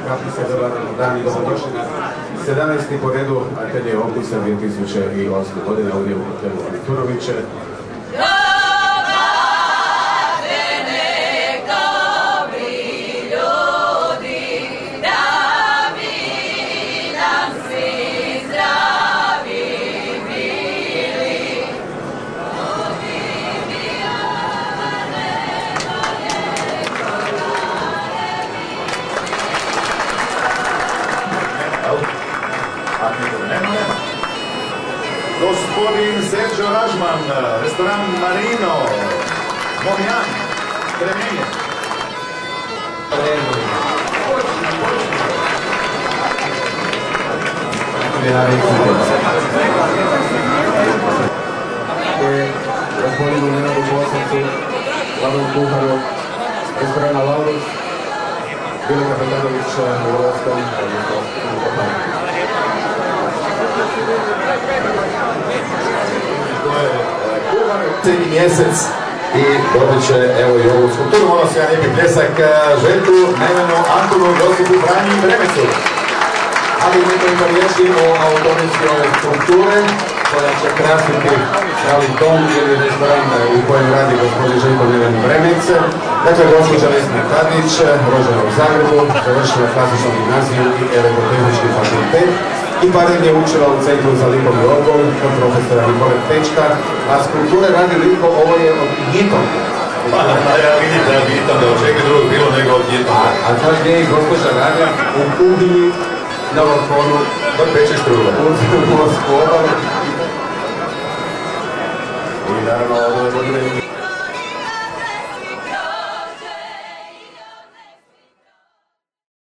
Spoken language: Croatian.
kaplice, dobar dan i dobrodošli na 17. po redu Atelje Okusa 2008. godine ovdje u hotelu Turoviće. Gospodin Sergio Ražman, restoran Marino, Mohijan, Kremenje. Gospodinu Nenadu Bosovcu, glavnom kuharu restorana Laurus, Bili Kapetanović u Lovskom, To je kuhar, cijeli mjesec i dobit će evo i ovu skulpturu. Molim se jedan lijepi pljesak Željku, Nevenu, Antonu, Josipu, Franji i Bremecu. Ali nekoliko riječi o autorinskoj skulpture koja će krasiti Kralji dom ili restoran u kojem radi gospodin Željko Neven Bremec. Dakle, gospođa Vesna Tadić, rođena u Zagrebu, završila klasičnu gimnaziju i elektrotehnički fakultet i paralelno je učila u Centru za likovni odgoj kod profesora Nikole Pečka, a skulpture radi liko, ovo je od Gitonka. Ja vidim da je bitan da očekaj drugog bilo nego od Gitonka. A znaš gdje je gospođa radila? U kuhinji na balkonu Dok peče struje. u Moskvu obalu. I naravno, ovo je godine